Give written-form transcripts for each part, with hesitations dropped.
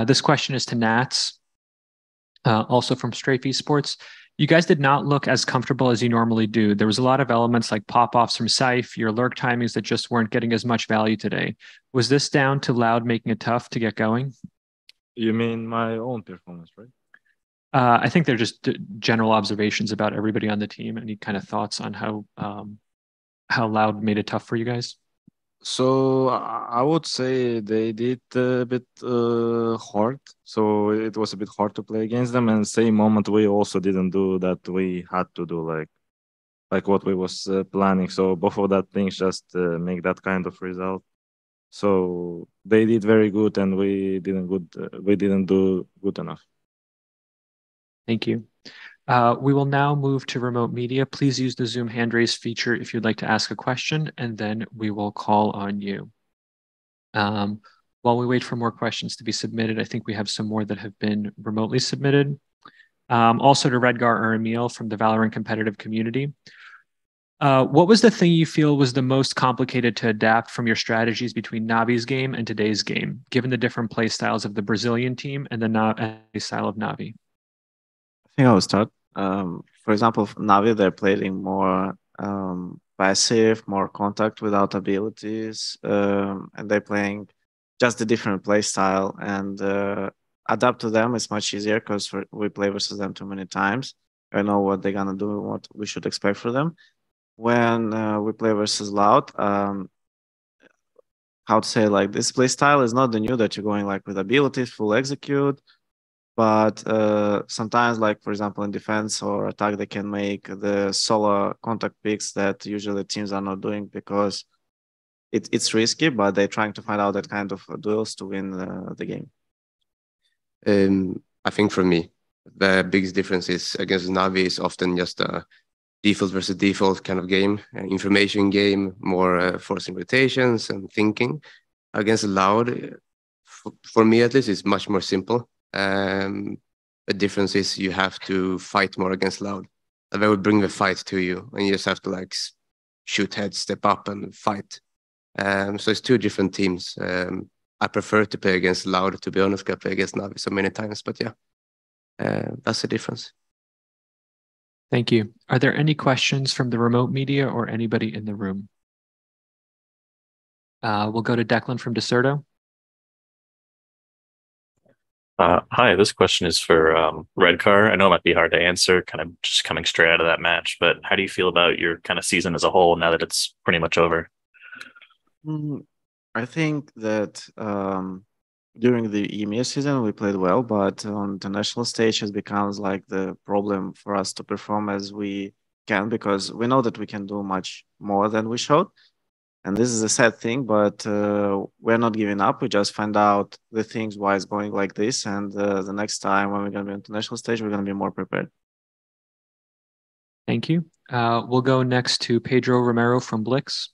This question is to nAts, also from Strafe Esports. You guys did not look as comfortable as you normally do. There was a lot of elements like pop-offs from Scythe, your lurk timings that just weren't getting as much value today. Was this down to Loud making it tough to get going? You mean my own performance, right? I think they're just general observations about everybody on the team. Any kind of thoughts on how Loud made it tough for you guys? So I would say they did a bit hard. So it was a bit hard to play against them. And same moment we also didn't do that we had to do like what we was planning. So both of that things just make that kind of result. So they did very good, and we didn't do good enough. Thank you. We will now move to remote media. Please use the Zoom hand raise feature if you'd like to ask a question, and then we will call on you. While we wait for more questions to be submitted, I think we have some more that have been remotely submitted. Also to Redgar or Emil from the Valorant competitive community. What was the thing you feel was the most complicated to adapt from your strategies between Navi's game and today's game, given the different play styles of the Brazilian team and the style of Navi? I think I will start. For example, Navi, they're playing more passive, more contact without abilities, and they're playing just a different play style. And adapt to them is much easier because we play versus them too many times. I know what they're gonna do, what we should expect for them. When we play versus Loud, how to say, like, this play style is not the new that you're going like with abilities, full execute. But sometimes, like for example, in defense or attack, they can make the solo contact picks that usually teams are not doing because it's risky, but they're trying to find out that kind of duels to win the game. I think for me, the biggest difference is against Navi is often just a default versus default kind of game, an information game, more forcing rotations and thinking. Against Loud, for me at least, it's much more simple. The difference is you have to fight more against Loud. They would bring the fight to you, and you just have to like shoot head, step up, and fight. So it's two different teams. I prefer to play against Loud, to be honest. I play against Navi so many times, but yeah, that's the difference. Thank you. Are there any questions from the remote media or anybody in the room? We'll go to Declan from Deserto. Hi, this question is for Redcar. I know it might be hard to answer, kind of just coming straight out of that match, but how do you feel about your kind of season as a whole now that it's pretty much over? I think that during the EMEA season, we played well, but on the national stage, it becomes like the problem for us to perform as we can, because we know that we can do much more than we showed. And this is a sad thing, but we're not giving up. We just find out the things why it's going like this. And the next time when we're going to be on the national stage, we're going to be more prepared. Thank you. We'll go next to Pedro Romero from Blix.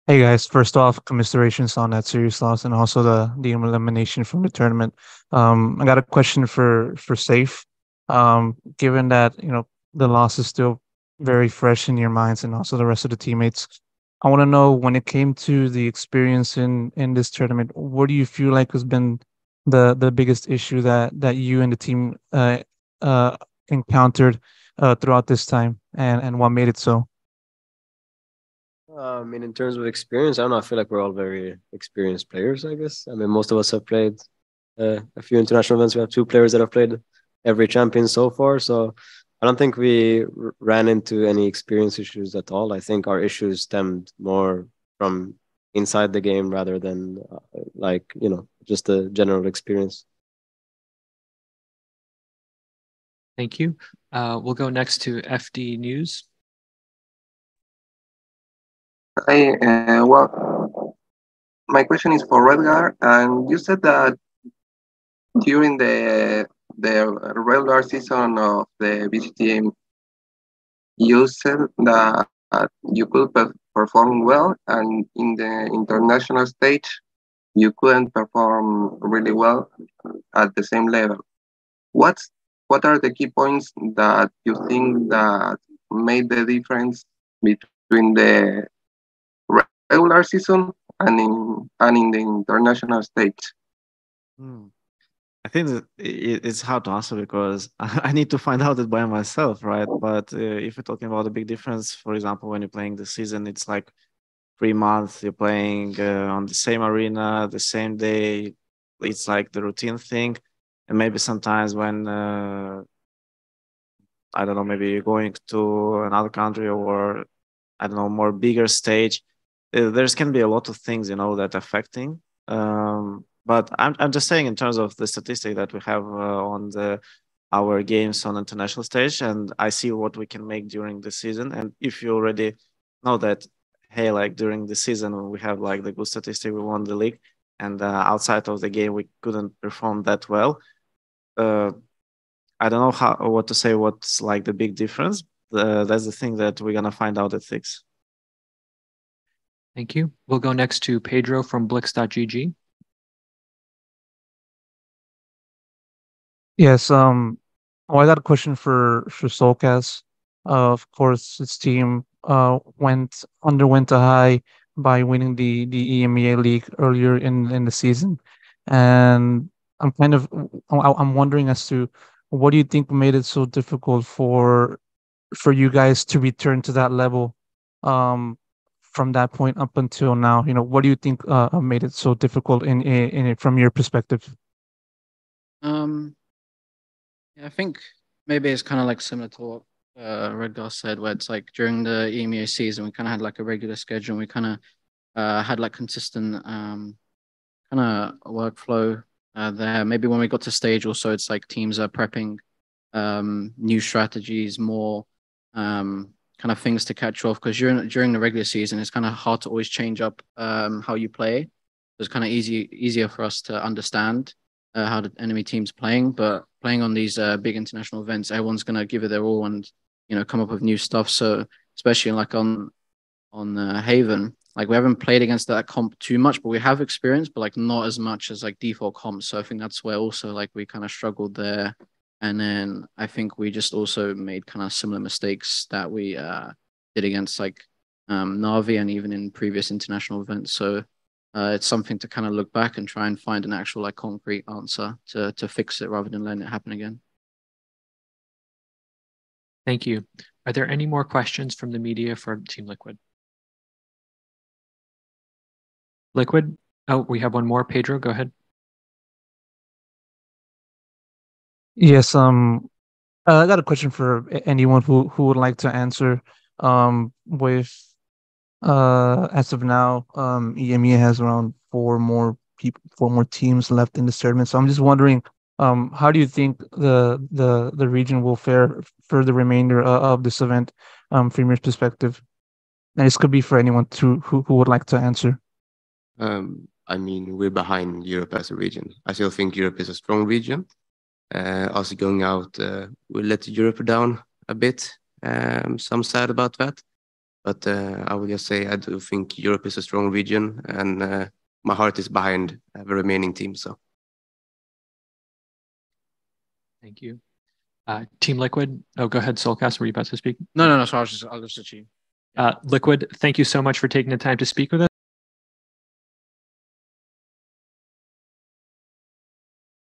Hey guys, first off, commiserations on that serious loss and also the elimination from the tournament. I got a question for Safe. Given that, you know, the loss is still very fresh in your minds and also the rest of the teammates, I want to know, when it came to the experience in this tournament, what do you feel like has been the biggest issue that you and the team encountered throughout this time, and what made it so? I mean, in terms of experience, I don't know. I feel like we're all very experienced players, I guess. I mean, most of us have played a few international events. We have two players that have played every champion so far. So I don't think we ran into any experience issues at all. I think our issues stemmed more from inside the game rather than like, you know, just the general experience. Thank you. We'll go next to FD News. Hi, well, my question is for Redgar, and you said that during the regular season of the BCTM, you said that you could perform well, and in the international stage, you couldn't perform really well at the same level. What are the key points that you think that made the difference between the regular season and in the international stage? I think that it's hard to answer because I need to find out it by myself, right? But if you're talking about a big difference, for example, when you're playing the season, it's like 3 months, you're playing on the same arena, the same day. It's like the routine thing. And maybe sometimes when, I don't know, maybe you're going to another country or, I don't know, more bigger stage, there's can be a lot of things, that affecting. But I'm just saying in terms of the statistic that we have on our games on international stage, and I see what we can make during the season. And if you already know that, hey, like during the season we have like the good statistic, we won the league, and outside of the game we couldn't perform that well. I don't know what to say. What's like the big difference? That's the thing that we're gonna find out at 6. Thank you. We'll go next to Pedro from Blix.gg. Yes. I got a question for Soulcast. Of course, its team underwent a high by winning the EMEA League earlier in the season, and I'm kind of I'm wondering as to what do you think made it so difficult for you guys to return to that level, um, from that point up until now. What do you think made it so difficult in it from your perspective? Um, yeah, I think maybe it's kind of like similar to what Redgar said, where it's like during the EMEA season, we kind of had like a regular schedule. And we kind of had like consistent kind of workflow there. Maybe when we got to stage, also it's like teams are prepping new strategies, more kind of things to catch off, because during the regular season, it's kind of hard to always change up how you play. It's kind of easier for us to understand how the enemy team's playing, but playing on these big international events, everyone's gonna give it their all and come up with new stuff. So especially like on Haven, like we haven't played against that comp too much, but we have experience, but like not as much as like default comps. So I think that's where also like we kind of struggled there. And then I think we just also made kind of similar mistakes that we did against like Navi and even in previous international events. So it's something to kind of look back and try and find an actual like concrete answer to fix it rather than letting it happen again. Thank you. Are there any more questions from the media for Team Liquid? Liquid? Oh, we have one more. Pedro, go ahead. Yes. I got a question for anyone who would like to answer. With As of now, EMEA has around four more teams left in the tournament. So I'm just wondering, how do you think the region will fare for the remainder of this event, from your perspective? And this could be for anyone who would like to answer. I mean, we're behind Europe as a region. I still think Europe is a strong region. Also going out, we let Europe down a bit. So I'm sad about that. But I will just say I do think Europe is a strong region, and my heart is behind the remaining team. So, Thank you. Team Liquid. Oh, go ahead, Soulcast. Were you about to speak? No. So I was just achieving. Liquid, thank you so much for taking the time to speak with us.